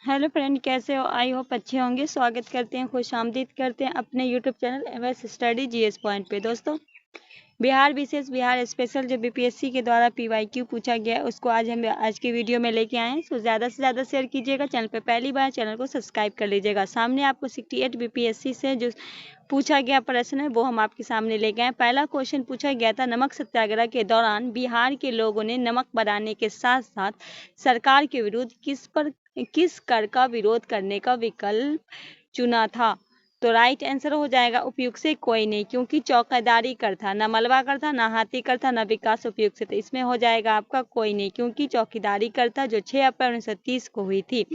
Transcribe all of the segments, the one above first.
Hello friend, कैसे हो? I hope अच्छे होंगे। स्वागत करते हैं, खुशामदीद करते हैं अपने YouTube channel MS study GS point पे। दोस्तों, बिहार विशेष, बिहार स्पेशल जो बीपीएससी के द्वारा पीवाईक्यू पूछा गया है, उसको हम आज की वीडियो में लेके आए हैं। तो ज़्यादा से ज़्यादा शेयर कीजिएगा। चैनल पे पहली बार, चैनल को सब्सक्राइब कर लीजिएगा। सामने आपको 68 बीपीएससी से जो पूछा गया प्रश्न है वो हम आपके सामने लेके आए। पहला क्वेश्चन पूछा गया था, नमक सत्याग्रह के दौरान बिहार के लोगों ने नमक बनाने के साथ साथ सरकार के विरुद्ध किस कर का विरोध करने का विकल्प चुना था? तो राइट आंसर हो जाएगा उपयुक्त से कोई नहीं, क्योंकि चौकीदारी कर था। ना मलबा कर था, ना हाथी कर था, ना विकास उपयुक्त से। तो इसमें हो जाएगा आपका कोई नहीं, क्योंकि चौकीदारी कर था, जो 6 अप्रैल 1930 को हुई थी,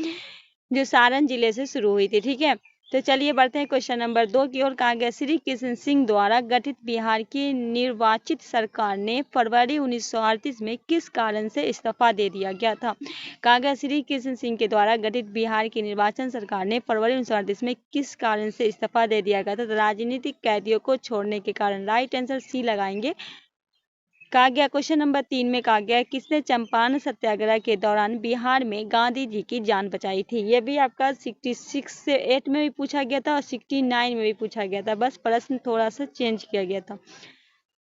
जो सारण जिले से शुरू हुई थी। ठीक है, तो चलिए बढ़ते हैं क्वेश्चन नंबर 2 की ओर। कहा गया, श्री कृष्ण सिंह द्वारा गठित बिहार की निर्वाचित सरकार ने फरवरी 1938 में किस कारण से इस्तीफा दे दिया गया था? कहा गया, श्री कृष्ण सिंह के द्वारा गठित बिहार की निर्वाचन सरकार ने फरवरी 1938 में किस कारण से इस्तीफा दे दिया गया था? तो राजनीतिक कैदियों को छोड़ने के कारण। राइट आंसर सी लगाएंगे। कहा गया क्वेश्चन नंबर 3 में कहा गया, किसने चंपारण सत्याग्रह के दौरान बिहार में गांधी जी की जान बचाई थी? ये भी आपका 66 से 8 में भी पूछा गया था और 69 में भी पूछा गया था, बस प्रश्न थोड़ा सा चेंज किया गया था।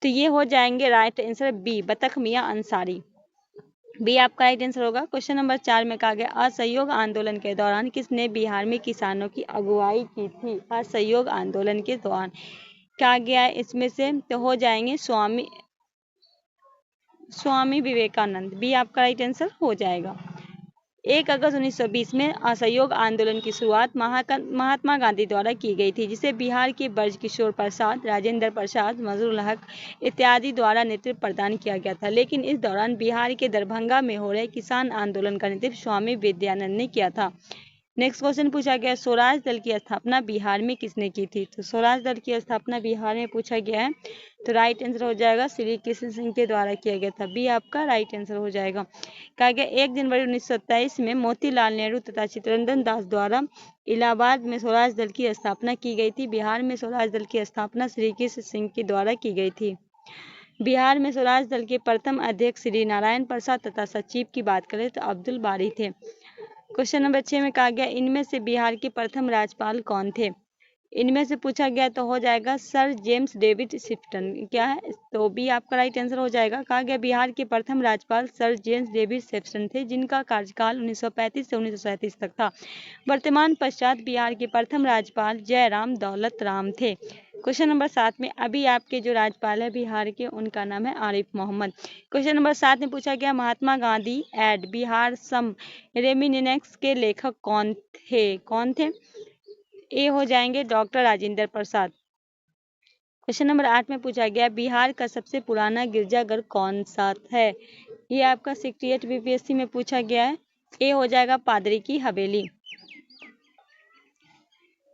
तो ये हो जाएंगे राइट आंसर बी, बतख मियां अंसारी। बी आपका राइट आंसर होगा। क्वेश्चन नंबर 4 में कहा गया, असहयोग आंदोलन के दौरान किसने बिहार में किसानों की अगुवाई की थी? असहयोग आंदोलन के दौरान कहा गया इसमें से तो हो जाएंगे स्वामी विवेकानंद। बी आपका राइट आंसर हो जाएगा। 1 अगस्त 1920 में असहयोग आंदोलन की शुरुआत महात्मा गांधी द्वारा की गई थी, जिसे बिहार के ब्रजकिशोर प्रसाद, राजेंद्र प्रसाद, मजरूल हक इत्यादि द्वारा नेतृत्व प्रदान किया गया था। लेकिन इस दौरान बिहार के दरभंगा में हो रहे किसान आंदोलन का नेतृत्व स्वामी विद्यानंद ने किया था। नेक्स्ट क्वेश्चन पूछा गया, स्वराज दल की स्थापना बिहार में किसने की थी? तो स्वराज दल की स्थापना बिहार में पूछा गया है, तो राइट आंसर हो जाएगा श्री कृष्ण सिंह के द्वारा किया गया था। बी आपका राइट आंसर हो जाएगा। कहा गया, 1 जनवरी 1927 में मोतीलाल नेहरू तथा चित्तरंजन दास द्वारा इलाहाबाद में स्वराज दल की स्थापना की गई थी। बिहार में स्वराज दल की स्थापना श्री कृष्ण सिंह के द्वारा की गई थी। बिहार में स्वराज दल के प्रथम अध्यक्ष श्री नारायण प्रसाद तथा सचिव की बात करें तो अब्दुल बारी थे। क्वेश्चन नंबर 6 में कहा गया, इनमें से बिहार के प्रथम राज्यपाल कौन थे? इनमें से पूछा गया तो हो जाएगा सर जेम्स डेविड शिफ्टन। क्या है? तो बी आपका राइट आंसर हो जाएगा। कहा गया, बिहार के प्रथम राज्यपाल सर जेम्स डेविड शिफ्टन थे, जिनका कार्यकाल 1935 से 1937 तक था। वर्तमान पश्चात बिहार के प्रथम राज्यपाल जयराम दौलत राम थे। क्वेश्चन नंबर 7 में अभी आपके जो राज्यपाल है बिहार के, उनका नाम है आरिफ मोहम्मद। क्वेश्चन नंबर 7 में पूछा गया, महात्मा गांधी एड बिहार सम रेमिनेंस के लेखक कौन थे? ए हो जाएंगे doctor Rajendra Prasad. Question number 8 में पूछा गया, बिहार का सबसे पुराना गिरजाघर कौन सा है? ये आपका 68 बीपीएससी में पूछा गया है। ए हो जाएगा पादरी की हवेली।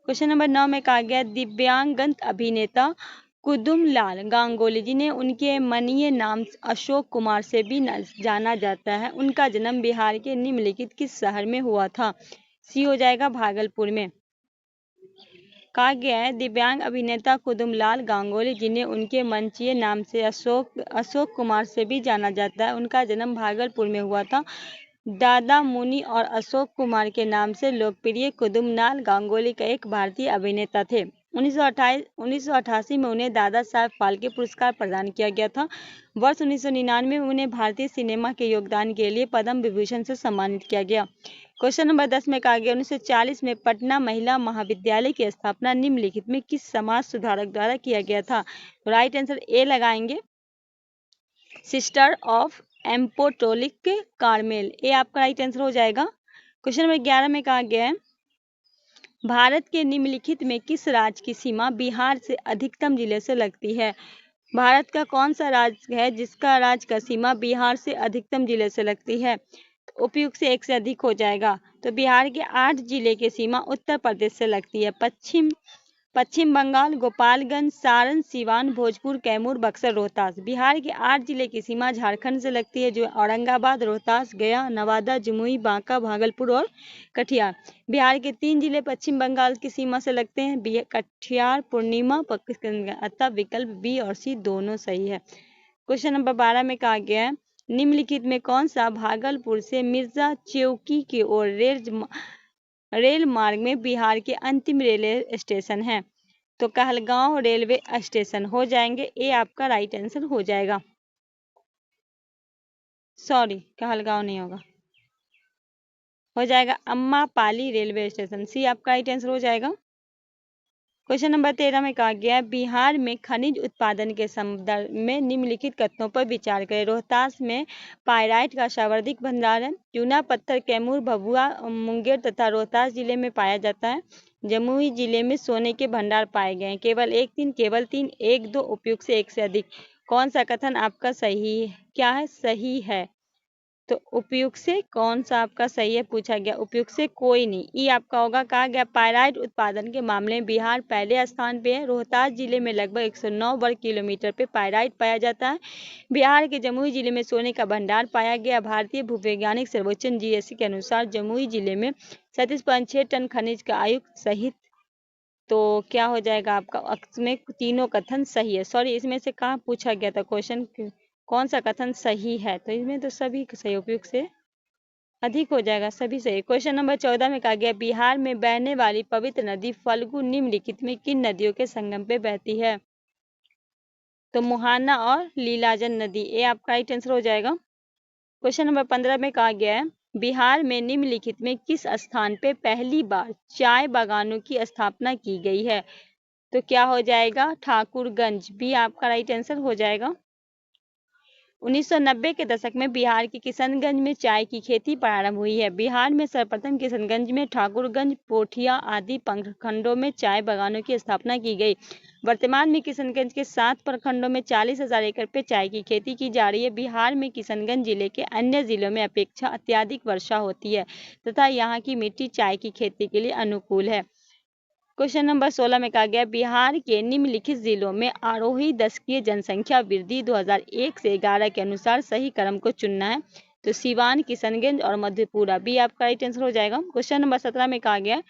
क्वेश्चन नंबर 9 में कहा गया, दिव्यांगन अभिनेता कुदुमलाल गांगुली, जिन्हें उनके मनीय नाम अशोक कुमार से भी जाना जाता है, उनका जन्म बिहार के निम्नलिखित किस शहर में हुआ था? सी हो जाएगा भागलपुर में। कहा गया है, दिव्यांग अभिनेता कुदुमलाल गांगुली, जिन्हें उनके मंचीय नाम से अशोक कुमार से भी जाना जाता है, उनका जन्म भागलपुर में हुआ था। दादा मुनि और अशोक कुमार के नाम से लोकप्रिय कुदुमलाल गांगुली का एक भारतीय अभिनेता थे। 1988 में उन्हें दादा साहब फाल्के पुरस्कार प्रदान किया गया था। वर्ष 1999 में उन्हें भारतीय सिनेमा के योगदान के लिए पद्म विभूषण से सम्मानित किया गया। क्वेश्चन नंबर 10 में कहा गया, 1940 में पटना महिला महाविद्यालय की स्थापना निम्नलिखित में किस समाज सुधारक द्वारा किया गया था? राइट आंसर ए लगाएंगे, सिस्टर ऑफ एम्पोटोलिक कार्मेल। ए आपका राइट आंसर हो जाएगा। क्वेश्चन नंबर 11 में कहा गया है, भारत के निम्नलिखित में किस राज्य की सीमा बिहार से अधिकतम जिले से लगती है? भारत का कौन सा राज्य है जिसका राज्य का सीमा बिहार से अधिकतम जिले से लगती है? उपयुक्त से एक से अधिक हो जाएगा। तो बिहार के 8 जिले की सीमा उत्तर प्रदेश से लगती है। पश्चिम बंगाल, गोपालगंज, सारण, सिवान, भोजपुर, कैमूर, बक्सर, रोहतास। बिहार के 8 जिले की सीमा झारखंड से लगती है, जो औरंगाबाद, रोहतास, गया, नवादा, जमुई, बांका, भागलपुर और कटिहार। बिहार के 3 जिले पश्चिम बंगाल की सीमा से लगते हैं, कटिहार, पूर्णिमा, अतः विकल्प बी और सी दोनों सही है। क्वेश्चन नंबर 12 में कहा गया है, निम्नलिखित में कौन सा भागलपुर से मिर्जा चौकी की ओर रेल मार्ग में बिहार के अंतिम रेलवे स्टेशन है? तो कहलगांव रेलवे स्टेशन हो जाएंगे, ये आपका राइट आंसर हो जाएगा। सॉरी, कहलगांव नहीं होगा, हो जाएगा अम्मापाली रेलवे स्टेशन, सी आपका राइट आंसर हो जाएगा। क्वेश्चन नंबर 13 में कहा गया है, बिहार में खनिज उत्पादन के संदर्भ में निम्नलिखित कथनों पर विचार करें। रोहतास में पाइराइट का सर्वाधिक भंडार है। चूना पत्थर कैमूर, भभुआ, मुंगेर तथा रोहतास जिले में पाया जाता है। जमुई जिले में सोने के भंडार पाए गए हैं। केवल 1 3, केवल 3 1 2, उपयुक्त से 1 से अधिक। कौन सा कथन आपका सही क्या है? सही है। तो उपयुक्त से कौन सा आपका सही है पूछा गया, उपयुक्त से कोई नहीं। ई आपका होगा। कहा गया पाइराइट उत्पादन के मामले में बिहार पहले स्थान पे है। रोहतास जिले में लगभग 109 वर्ग किलोमीटर पे पाइराइट पाया जाता है। बिहार के जमुई जिले में सोने का भंडार पाया गया। भारतीय भूवैज्ञानिक सर्वेक्षण जीएससी के अनुसार जमुई जिले में 37.6 टन खनिज का आयुक्त सहित। तो क्या हो जाएगा आपका, में तीनों कथन सही है। सॉरी, इसमें से कहाँ पूछा गया था क्वेश्चन, कौन सा कथन सही है? तो इसमें तो सभी सही, उपयुक्त से अधिक हो जाएगा, सभी सही। क्वेश्चन नंबर 14 में कहा गया, बिहार में बहने वाली पवित्र नदी फल्गु निम्नलिखित में किन नदियों के संगम पे बहती है? तो मुहाना और लीलाजन नदी, ये आपका राइट आंसर हो जाएगा। क्वेश्चन नंबर 15 में कहा गया है, बिहार में निम्नलिखित में किस स्थान पे पहली बार चाय बागानों की स्थापना की गई है? तो क्या हो जाएगा? ठाकुरगंज, भी आपका राइट आंसर हो जाएगा। 1990 के दशक में बिहार के किशनगंज में चाय की खेती प्रारंभ हुई है। बिहार में सर्वप्रथम किशनगंज में ठाकुरगंज, पोठिया आदि प्रखंडों में चाय बागानों की स्थापना की गई। वर्तमान में किशनगंज के 7 प्रखंडों में 40,000 एकड़ पे चाय की खेती की जा रही है। बिहार में किशनगंज जिले के अन्य जिलों में अपेक्षा अत्यधिक वर्षा होती है तथा यहाँ की मिट्टी चाय की खेती के लिए अनुकूल है। क्वेश्चन नंबर 16 में कहा गया, बिहार के निम्नलिखित जिलों में आरोही दशकीय जनसंख्या वृद्धि 2001 से 11 के अनुसार सही क्रम को चुनना है। तो सिवान, किशनगंज और मधेपुरा, भी आपका राइट आंसर हो जाएगा। क्वेश्चन नंबर 17 में कहा गया,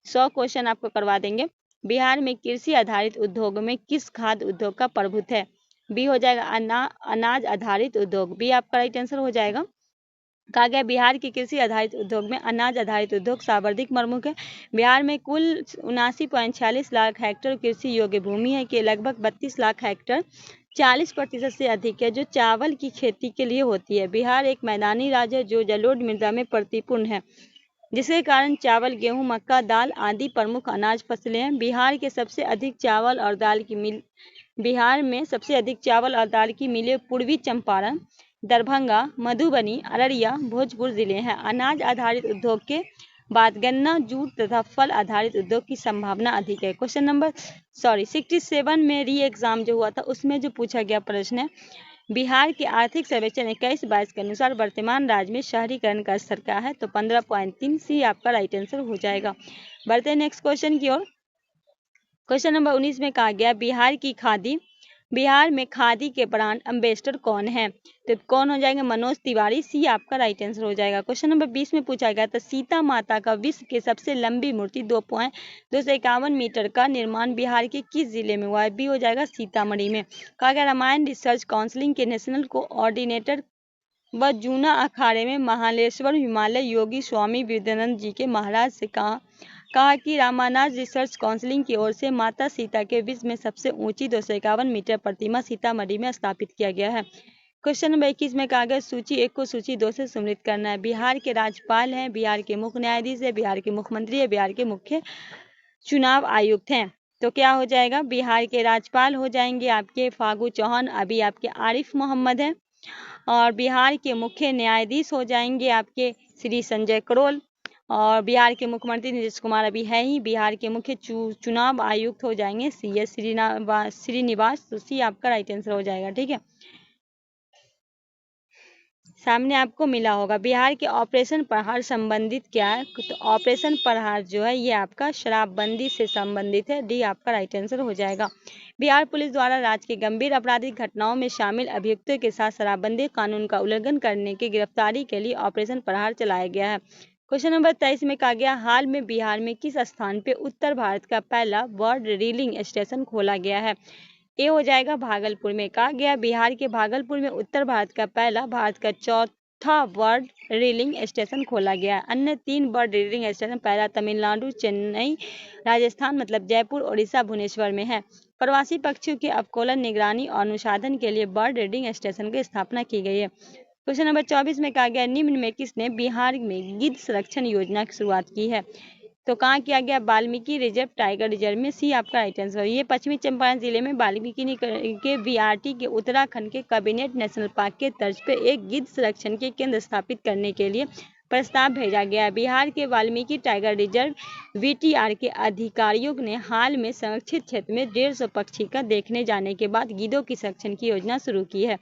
100 क्वेश्चन आपको करवा देंगे। बिहार में कृषि आधारित उद्योग में किस खाद्य उद्योग का प्रभुत्व है? बी हो जाएगा अनाज आधारित उद्योग, भी आपका राइट आंसर हो जाएगा। कहा गया, बिहार के कृषि आधारित उद्योग में अनाज आधारित उद्योग सर्वाधिक प्रमुख है। बिहार में कुल 79.46 लाख हेक्टेयर कृषि योग्य भूमि है कि लगभग 32 लाख हेक्टेयर 40% से अधिक है जो चावल की खेती के लिए होती है। बिहार एक मैदानी राज्य है जो जलोढ़ मृदा में प्रतिपूर्ण है, जिसके कारण चावल, गेहूं, मक्का, दाल आदि प्रमुख अनाज फसलें हैं। बिहार में सबसे अधिक चावल और दाल की मिलें पूर्वी चंपारण, दरभंगा, मधुबनी, अररिया, भोजपुर जिले हैं। अनाज आधारित उद्योग के बाद गन्ना, जूट तथा फल आधारित उद्योग की संभावना अधिक है। क्वेश्चन नंबर 67 में री एग्जाम जो हुआ था उसमें जो पूछा गया प्रश्न है, बिहार के आर्थिक सर्वेक्षण 21-22 के अनुसार वर्तमान राज्य में शहरीकरण का स्तर क्या है? तो 15.3, सी आपका राइट आंसर हो जाएगा। बढ़ते हैं नेक्स्ट क्वेश्चन की ओर। क्वेश्चन नंबर 19 में कहा गया, बिहार में खादी के ब्रांड एम्बेसडर कौन है? तो कौन हो जाएंगे? मनोज तिवारी, सी आपका राइट आंसर हो जाएगा। क्वेश्चन नंबर 20 में पूछा गया था, सीता माता का विश्व के सबसे लंबी मूर्ति 2.251 मीटर का निर्माण बिहार के किस जिले में हुआ है? बी हो जाएगा सीतामढ़ी में। कहा गया, रामायण रिसर्च काउंसिल के नेशनल कोऑर्डिनेटर व जूना अखाड़े में महालेश्वर हिमालय योगी स्वामी विवेकानंद जी के महाराज से कहा कि रामानाज रिसर्च काउंसिल की ओर से माता सीता के विश्व में सबसे ऊंची 251 मीटर प्रतिमा सीतामढ़ी में स्थापित किया गया है। क्वेश्चन नंबर 21 में कहा गया, सूची 1 को सूची 2 से सम्मिलित करना है। बिहार के राज्यपाल हैं, बिहार के मुख्य न्यायाधीश है, बिहार के मुख्यमंत्री है, बिहार के मुख्य चुनाव आयुक्त हैं। तो क्या हो जाएगा? बिहार के राज्यपाल हो जाएंगे आपके फागू चौहान, अभी आपके आरिफ मोहम्मद है। और बिहार के मुख्य न्यायाधीश हो जाएंगे आपके श्री संजय करोल। और बिहार के मुख्यमंत्री नीतीश कुमार अभी है ही। बिहार के मुख्य चुनाव आयुक्त हो जाएंगे CS श्रीनिवास। तो सी आपका राइट आंसर हो जाएगा। ठीक है, सामने आपको मिला होगा। बिहार के ऑपरेशन प्रहार संबंधित क्या है? तो ऑपरेशन प्रहार जो है ये आपका शराबबंदी से संबंधित है। डी आपका राइट आंसर हो जाएगा। बिहार पुलिस द्वारा राज्य के गंभीर आपराधिक घटनाओं में शामिल अभियुक्तों के साथ शराबबंदी कानून का उल्लंघन करने की गिरफ्तारी के लिए ऑपरेशन प्रहार चलाया गया है। क्वेश्चन नंबर 23 में कहा गया, हाल में बिहार में किस स्थान पे उत्तर भारत का पहला बर्ड रीलिंग स्टेशन खोला गया है? ये हो जाएगा भागलपुर में। कहा गया, बिहार के भागलपुर में उत्तर भारत का पहला, भारत का चौथा बर्ड रीलिंग स्टेशन खोला गया है। अन्य 3 बर्ड रीलिंग स्टेशन पहला तमिलनाडु, चेन्नई, राजस्थान मतलब जयपुर, उड़ीसा, भुवनेश्वर में है। प्रवासी पक्षियों के अवकोलन, निगरानी और अनुसंधान के लिए बर्ड रीडिंग स्टेशन की स्थापना की गई है। क्वेश्चन नंबर 24 में कहा गया निम्न में किसने बिहार में गिद्ध संरक्षण योजना की शुरुआत की है? तो कहाँ किया गया? वाल्मीकि रिजर्व टाइगर रिजर्व में। सी आपका राइट आंसर। ये पश्चिमी चंपारण जिले में वाल्मीकि के बीआरटी के उत्तराखंड के कैबिनेट नेशनल पार्क के तर्ज पर एक गिद्ध संरक्षण के केंद्र स्थापित करने के लिए प्रस्ताव भेजा गया है। बिहार के वाल्मीकि टाइगर रिजर्व वीटीआर के अधिकारियों ने हाल में संरक्षित क्षेत्र में 150 पक्षी का देखने जाने के बाद गिद्धों की संरक्षण की योजना शुरू की है।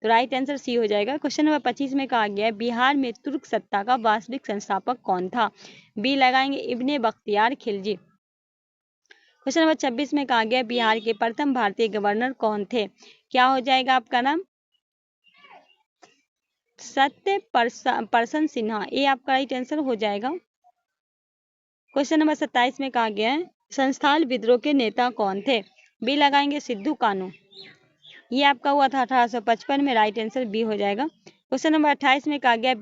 तो राइट आंसर सी हो जाएगा। क्वेश्चन नंबर 25 में कहा गया है बिहार में तुर्क सत्ता का वास्तविक संस्थापक कौन था? बी लगाएंगे इब्ने बख्तियार खिलजी। क्वेश्चन नंबर 26 में कहा गया बिहार के प्रथम भारतीय गवर्नर कौन थे? क्या हो जाएगा आपका नाम? सत्य प्रसन्न सिन्हा। ये आपका राइट आंसर हो जाएगा। क्वेश्चन नंबर 27 में कहा गया है संस्थाल विद्रोह के नेता कौन थे? बी लगाएंगे सिद्धू कानू। ये आपका हुआ था 1855 में। राइट आंसर बी हो जाएगा। क्वेश्चन नंबर 28 में कहा गया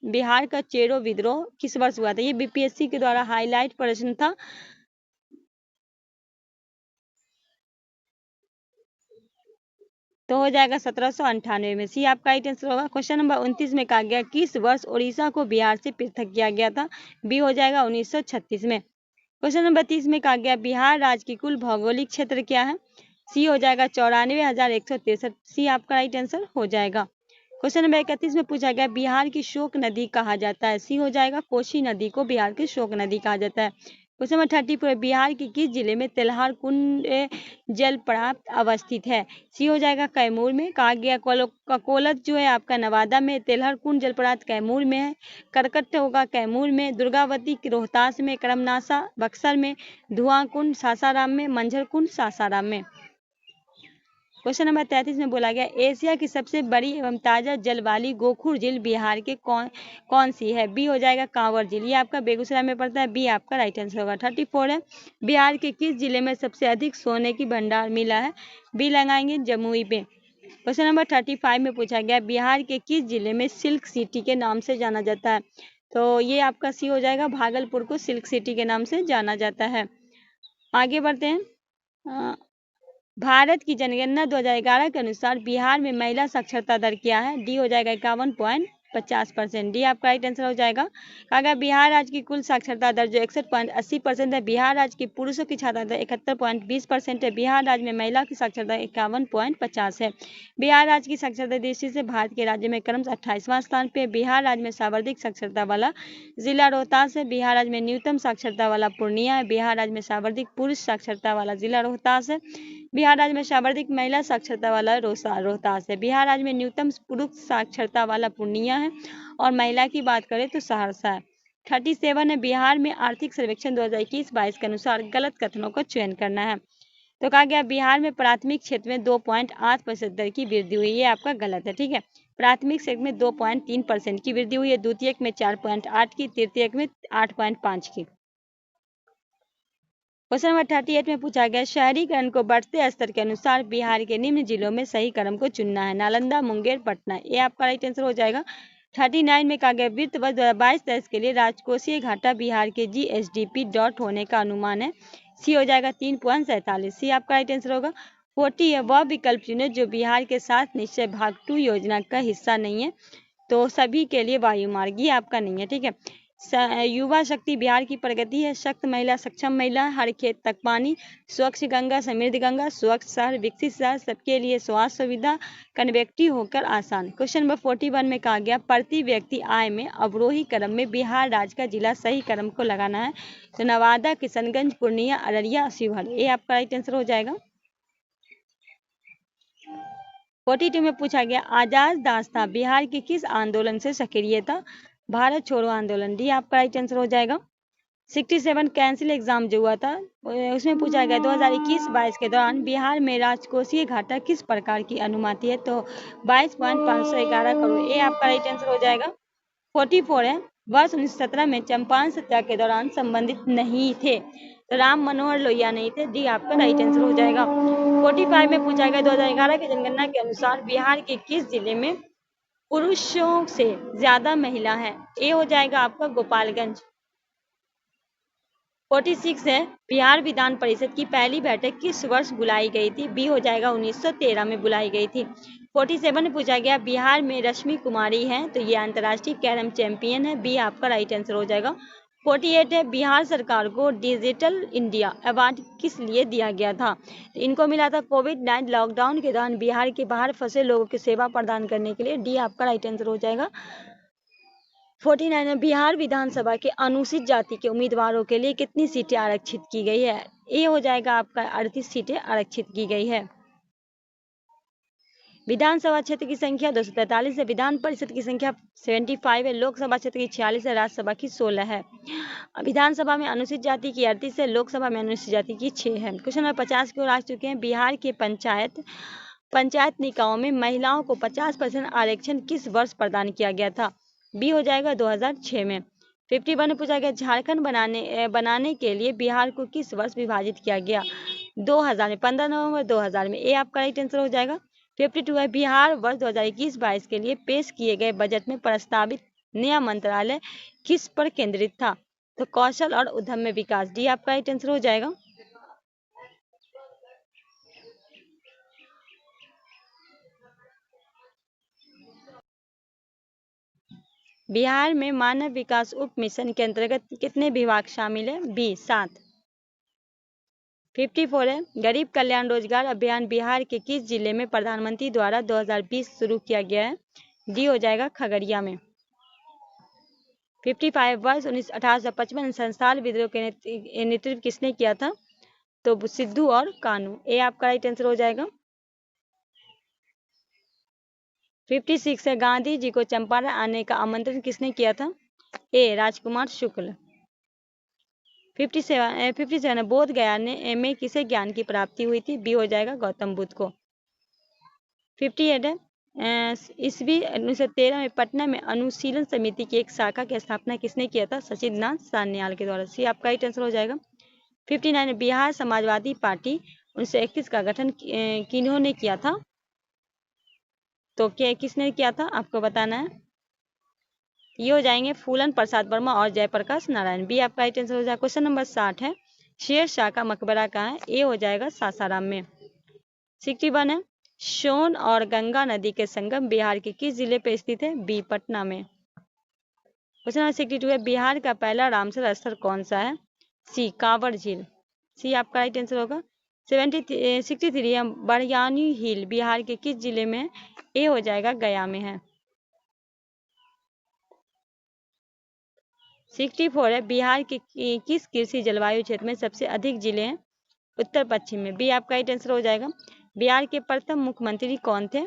बिहार का चेरो विद्रोह किस वर्ष हुआ था? ये बीपीएससी के द्वारा हाईलाइट प्रश्न था। तो हो जाएगा 1798 में। सी आपका राइट आंसर होगा। क्वेश्चन नंबर 29 में कहा गया किस वर्ष उड़ीसा को बिहार से पृथक किया गया था? बी हो जाएगा 1936 में। क्वेश्चन नंबर 30 में कहा गया बिहार राज्य की कुल भौगोलिक क्षेत्र क्या है? सी हो जाएगा 94,163। सी आपका राइट आंसर हो जाएगा। क्वेश्चन नंबर 31 में पूछा गया बिहार की शोक नदी कहा जाता है? सी हो जाएगा कोसी नदी को बिहार की शोक नदी कहा जाता है। क्वेश्चन नंबर 34 बिहार के किस जिले में तेल्हार कुंड जलप्रपात अवस्थित है? सी हो जाएगा कैमूर में। कहा गया ककोलत जो है आपका नवादा में, तेल्हर कुंड जलप्रपात कैमूर में है, करकट होगा कैमूर में, दुर्गावती रोहतास में, करमनासा बक्सर में, धुआं कुंड सासाराम में, मंझर कुंड सासाराम में। क्वेश्चन नंबर 33 में बोला गया एशिया की सबसे बड़ी एवं ताजा जल वाली गोखुर झील बिहार के कौन सी है? बी हो जाएगा कांवर झील। ये आपका बेगूसराय में पड़ता है। बी आपका राइट आंसर होगा। 34 है बिहार के किस जिले में सबसे अधिक सोने की भंडार मिला है? बी लगाएंगे जमुई पे। क्वेश्चन नंबर 35 में पूछा गया बिहार के किस जिले में सिल्क सिटी के नाम से जाना जाता है? तो ये आपका सी हो जाएगा भागलपुर को सिल्क सिटी के नाम से जाना जाता है। आगे बढ़ते हैं। भारत की जनगणना 2011 के अनुसार बिहार में महिला साक्षरता दर क्या है? डी हो जाएगा 51.50%। डी आपका राइट आंसर हो जाएगा। अगर बिहार राज्य की कुल साक्षरता दर जो 61.80% है, बिहार राज्य की पुरुषों की साक्षरता दर 71.20% है, बिहार राज्य में महिला की साक्षरता 51.50 है। बिहार राज्य की साक्षरता दृष्टि से भारत के राज्य में क्रमशः 28वां स्थान पे। बिहार राज्य में सर्वाधिक साक्षरता वाला जिला रोहतास है, बिहार राज्य में न्यूनतम साक्षरता वाला पूर्णिया है, बिहार राज्य में सर्वाधिक पुरुष साक्षरता वाला जिला रोहतास है, बिहार राज्य में सर्वाधिक महिला साक्षरता वाला रोहतास है, बिहार राज्य में न्यूनतम पुरुष साक्षरता वाला पूर्णिया है और महिला की बात करें तो सहरसा है। 37 है बिहार में आर्थिक सर्वेक्षण 2021-22 के अनुसार गलत कथनों का चयन करना है। तो कहा गया बिहार में प्राथमिक क्षेत्र में 2.8% दर की वृद्धि हुई। ये आपका गलत है। ठीक है, प्राथमिक क्षेत्र में 2.3% की वृद्धि हुई है, द्वितीयक में 4.8 की, तृतीयक में 8.5 की। क्वेश्चन नंबर 38 में पूछा गया शहरीकरण को बढ़ते स्तर के अनुसार बिहार के निम्न जिलों में सही क्रम को चुनना है। नालंदा, मुंगेर, पटना। ये आपका राइट आंसर हो जाएगा। 39 में कहा गया वित्त वर्ष 2022-23 के लिए राजकोषीय घाटा बिहार के जीएसडीपी डॉट होने का अनुमान है। सी हो जाएगा 3.47। सी आपका राइट आंसर होगा। 40 है वह विकल्प चुने जो बिहार के साथ निश्चय भाग 2 योजना का हिस्सा नहीं है। तो सभी के लिए वायुमार्ग ये आपका नहीं है। ठीक है, युवा शक्ति बिहार की प्रगति है, सख्त महिला, सक्षम महिला, हर खेत तक पानी, स्वच्छ गंगा, समृद्ध गंगा, स्वच्छ शहर, विकसित शहर, सबके लिए स्वास्थ्य सुविधा, कन्वेक्टिव होकर आसान। क्वेश्चन नंबर 41 में कहा गया प्रति व्यक्ति आय में अवरोही क्रम में बिहार राज्य का जिला सही क्रम को लगाना है। तो नवादा, किशनगंज, पूर्णिया, अररिया, शिवहर। ये आपका राइट आंसर हो जाएगा। 42 में पूछा गया आजाद दास्ता बिहार के किस आंदोलन से सक्रिय था? भारत छोड़ो आंदोलन। डी आपका राइट आंसर हो जाएगा। 67 कैंसिल एग्जाम जो हुआ था उसमें पूछा गया 2021-22 के दौरान बिहार में राजकोषीय घाटा किस प्रकार की अनुमाति है? तो 22.511 करोड़। ये आपका राइट आंसर हो जाएगा। 44 है वर्ष 1917 में चंपारण सत्याग्रह के दौरान संबंधित नहीं थे। तो राम मनोहर लोहिया नहीं थे। डी आपका राइट आंसर हो जाएगा। 45 में पूछा गया 2011 की जनगणना के अनुसार बिहार के किस जिले में पुरुषों से ज्यादा महिला है। ए हो जाएगा आपका गोपालगंज। 46 है, बिहार विधान परिषद की पहली बैठक किस वर्ष बुलाई गई थी? बी हो जाएगा 1913 में बुलाई गई थी। 47 में पूछा गया बिहार में रश्मि कुमारी है, तो ये अंतर्राष्ट्रीय कैरम चैंपियन है। बी आपका राइट आंसर हो जाएगा। 48 है, बिहार सरकार को डिजिटल इंडिया अवार्ड किस लिए दिया गया था? तो इनको मिला था कोविड-19 लॉकडाउन के दौरान बिहार के बाहर फंसे लोगों की सेवा प्रदान करने के लिए। डी आपका राइट आंसर हो जाएगा। 49 में बिहार विधानसभा के अनुसूचित जाति के उम्मीदवारों के लिए कितनी सीटें आरक्षित की गई है? ए हो जाएगा आपका 38 सीटें आरक्षित की गई है। विधानसभा क्षेत्र की संख्या 243 है, विधान परिषद की संख्या 75 है, लोकसभा क्षेत्र की 46 है, राज्यसभा की 16 है। विधानसभा में अनुसूचित जाति की 38 है, लोकसभा में अनुसूचित जाति की 6 है। क्वेश्चन नंबर 50 की ओर आ चुके हैं। बिहार के पंचायत निकायों में महिलाओं को 50% आरक्षण किस वर्ष प्रदान किया गया था? बी हो जाएगा 2006 में। 51 में पूछा गया झारखंड बनाने के लिए बिहार को किस वर्ष विभाजित किया गया? 2000 में, 15 नवंबर 2000 में। ए आपका राइट आंसर हो जाएगा। 52 है, बिहार वर्ष 2021-22 के लिए पेश किए गए बजट में प्रस्तावित नया मंत्रालय किस पर केंद्रित था? तो कौशल और उद्यम में विकास। डी आपका राइट आंसर हो जाएगा। बिहार में मानव विकास उप मिशन के अंतर्गत कितने विभाग शामिल है? बी 7। 54 है, गरीब कल्याण रोजगार अभियान बिहार के किस जिले में प्रधानमंत्री द्वारा 2020 शुरू किया गया है? डी हो जाएगा खगड़िया में। 55 वर्ष 1855 संस्थान विद्रोह के नेतृत्व किसने किया था? तो सिद्धू और कानू। ए आपका राइट आंसर हो जाएगा। 56 है, गांधी जी को चंपारण आने का आमंत्रण किसने किया था? ए राजकुमार शुक्ल। 57 बोध गया में किसे ज्ञान की प्राप्ति हुई थी? बी हो जाएगा गौतम बुद्ध को। 58 है, ईस्वी 1913 में पटना में अनुशीलन समिति की एक शाखा की स्थापना किसने किया था? सचिंद्रनाथ सान्याल के द्वारा। सी आपका राइट आंसर हो जाएगा। 59 बिहार समाजवादी पार्टी 1931 का गठन किन्होंने किया था? तो क्या किसने किया था आपको बताना है। ये हो जाएंगे फूलन प्रसाद वर्मा और जयप्रकाश नारायण। बी आपका राइट आंसर हो जाएगा। क्वेश्चन नंबर 60 है, शेर शाह का मकबरा कहाँ है? ए हो जाएगा सासाराम में। 61 है, सोन और गंगा नदी के संगम बिहार के किस जिले पर स्थित है? बी पटना में। क्वेश्चन नंबर 62 है, बिहार का पहला रामसर स्थल कौन सा है? सी कांवड़ झील। सी आपका राइट आंसर होगा। 63 है, बरयानी हिल बिहार के किस जिले में है? ए हो जाएगा गया में है। 64 है, बिहार के किस कृषि जलवायु क्षेत्र में सबसे अधिक जिले हैं? उत्तर पश्चिम में। बी आपका राइट आंसर हो जाएगा। बिहार के प्रथम मुख्यमंत्री कौन थे?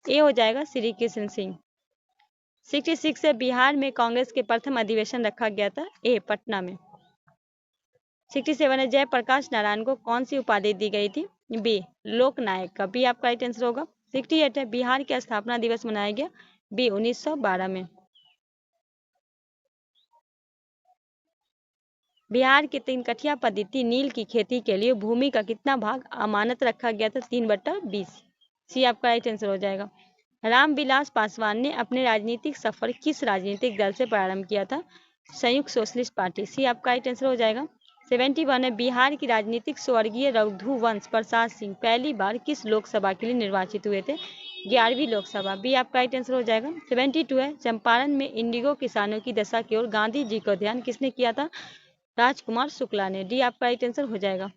ए हो जाएगा श्री कृष्ण सिंह। 66 है, बिहार में कांग्रेस के प्रथम अधिवेशन रखा गया था? ए पटना में। 67 है, जयप्रकाश नारायण को कौन सी उपाधि दी गई थी? बी लोकनायक का। बी आपका राइट आंसर होगा। 68 है, बिहार का स्थापना दिवस मनाया गया? बी 1912 में। बिहार के 3 पद्धति नील की खेती के लिए भूमि का कितना भाग अमानत रखा गया था? 3/20। सी आपका राइट आंसर हो जाएगा। रामविलास पासवान ने अपने राजनीतिक सफर किस राजनीतिक दल से प्रारंभ किया था? संयुक्त सोशलिस्ट पार्टी। सी आपका राइट आंसर हो जाएगा। 71 है, बिहार की राजनीतिक स्वर्गीय रघुवंश प्रसाद सिंह पहली बार किस लोकसभा के लिए निर्वाचित हुए थे? 11वीं लोकसभा। बी आपका राइट आंसर हो जाएगा। 72 है, चंपारण में इंडिगो किसानों की दशा की ओर गांधी जी का ध्यान किसने किया था? राजकुमार शुक्ला ने। डी आपका राइट आंसर हो जाएगा।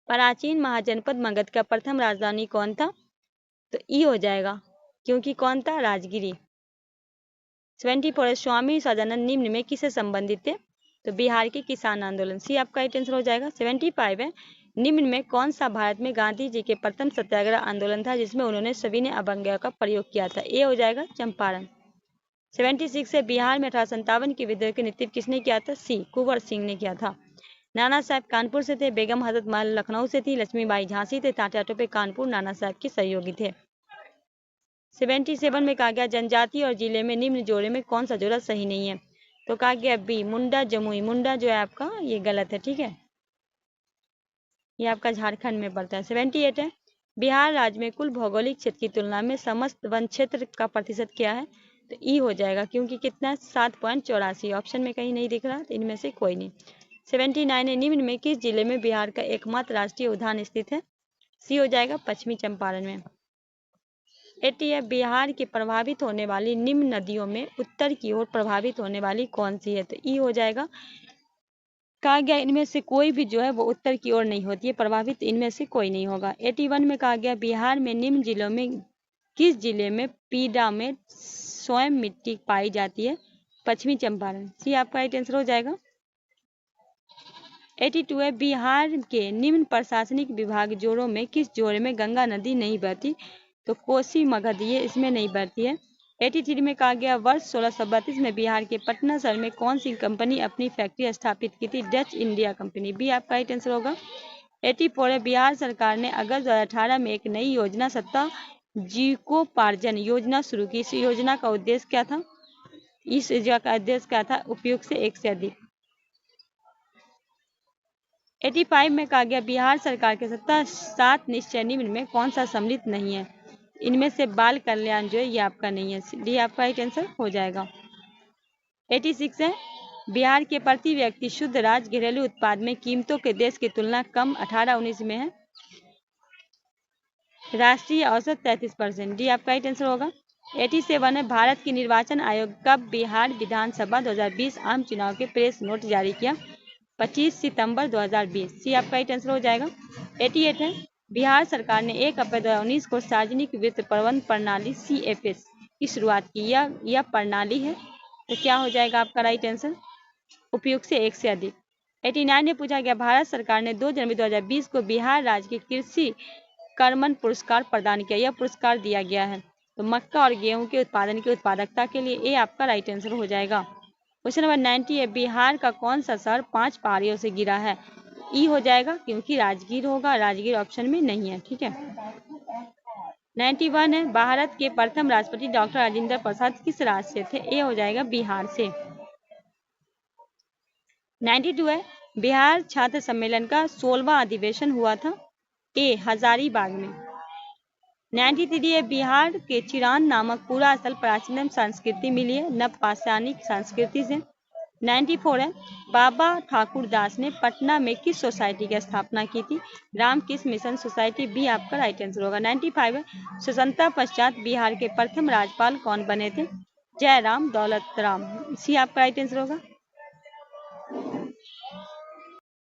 प्राचीन महाजनपद मगध का प्रथम राजधानी कौन था? तो ई हो जाएगा, क्योंकि कौन था? राजगिरी। 74 स्वामी सदानंद निम्न में किससे संबंधित थे? तो बिहार के किसान आंदोलन। सी आपका राइट आंसर हो जाएगा। 75 है, निम्न में कौन सा भारत में गांधी जी के प्रथम सत्याग्रह आंदोलन था जिसमें उन्होंने सविनय अवज्ञा का प्रयोग किया था? ए हो जाएगा चंपारण। 76 है, बिहार में 1857 के विद्रोह के नेतृत्व किसने किया था? सी कुंवर सिंह ने किया था। नाना साहब कानपुर से थे, बेगम हजरत महल लखनऊ से थी, लक्ष्मीबाई झांसी थे, टाटा टोपे कानपुर नाना साहब के सहयोगी थे। 77 में कहा गया जनजाति और जिले में निम्न जोड़े में कौन सा जोड़ा सही नहीं है? तो कहा गया बी मुंडा जमुई। मुंडा जो है आपका ये गलत है, ठीक है, ये आपका झारखंड में पड़ता है। 78 है, बिहार राज्य में कुल भौगोलिक क्षेत्र की तुलना में समस्त वन क्षेत्र का प्रतिशत क्या है? तो ई हो जाएगा, क्योंकि कितना 7.84। ऑप्शन में कहीं नहीं दिख रहा, तो इनमें से कोई नहीं। 79 है, निम्न में किस जिले में बिहार का एकमात्र राष्ट्रीय उद्यान स्थित है? सी हो जाएगा, पश्चिमी चंपारण में। 80 है, बिहार के प्रभावित होने वाली निम्न नदियों में उत्तर की ओर प्रभावित होने वाली कौन सी है? तो ई हो जाएगा, कहा गया इनमें से कोई भी जो है वो उत्तर की ओर नहीं होती है, प्रभावित इनमें से कोई नहीं होगा। 81 में कहा गया बिहार में निम्न जिलों में किस जिले में पीडा में स्वयं मिट्टी पाई जाती है? पश्चिमी चंपारण। सी आपका राइट आंसर हो जाएगा। 82 है, बिहार के निम्न प्रशासनिक विभाग जोड़ों में किस जोड़े में गंगा नदी नहीं बहती? तो कोसी मगध ये इसमें नहीं बहती है। 83 में कहा गया वर्ष 1632 में बिहार के पटना शहर में कौन सी कंपनी अपनी फैक्ट्री स्थापित की थी? Dutch India company. बी आपका राइट आंसर होगा। 84 है, बिहार सरकार ने अगस्त 2018 में एक नई योजना सत्ता जीविकोपार्जन योजना शुरू की। इस योजना का उद्देश्य क्या था? इस योजना का उद्देश्य क्या था? उपयुक्त से एक से अधिक। 85 में कहा गया बिहार सरकार के सत्ता 7 निश्चय निम्न में कौन सा सम्मिलित नहीं है? इनमें से बाल कल्याण जो है ये आपका नहीं है। डी आपका राइट आंसर हो जाएगा। 86 है, बिहार के प्रति व्यक्ति शुद्ध राज्य घरेलू उत्पाद में कीमतों के देश की तुलना कम 18-19 में है। राष्ट्रीय औसत 33%। डी आपका राइट आंसर होगा। 87 है, भारत की निर्वाचन आयोग कब बिहार विधानसभा 2020 आम चुनाव के प्रेस नोट जारी किया? 25 सितंबर 2020। सी आपका राइट आंसर हो जाएगा। 88 है, बिहार सरकार ने 1 अप्रैल 2019 को सार्वजनिक वित्त प्रबंधन प्रणाली CFS की शुरुआत की। यह प्रणाली है, तो क्या हो जाएगा आपका राइट आंसर? उपयुक्त से एक से अधिक। 89 में पूछा गया भारत सरकार ने 2 जनवरी 2020 को बिहार राज्य के कृषि कर्मण पुरस्कार प्रदान किया। यह पुरस्कार दिया गया है तो मक्का और गेहूं के उत्पादन की उत्पादकता के लिए। ए आपका राइट आंसर हो जाएगा। क्वेश्चन नंबर 90 है, बिहार का कौन सा शहर 5 पहाड़ियों से घिरा है? ई हो जाएगा, क्योंकि राजगीर होगा, राजगीर ऑप्शन में नहीं है। ठीक है। 91 है, भारत के प्रथम राष्ट्रपति डॉक्टर राजेंद्र प्रसाद किस राज्य से थे? ए हो जाएगा, बिहार से। 92 है, बिहार छात्र सम्मेलन का 16वां अधिवेशन हुआ था? ए हजारीबाग में। 93 है, बिहार के चिरान नामक पूरा स्थल प्राचीनतम संस्कृति मिली है नवपाषाणिक संस्कृति से। 94 है, बाबा ठाकुर दास ने पटना में किस सोसाइटी की स्थापना की थी? Ramakrishna Mission society. बी आपका राइट आंसर होगा। 95 है, स्वतंत्रता पश्चात बिहार के प्रथम राज्यपाल कौन बने थे? जयराम दौलत राम। सी आपका राइट आंसर होगा।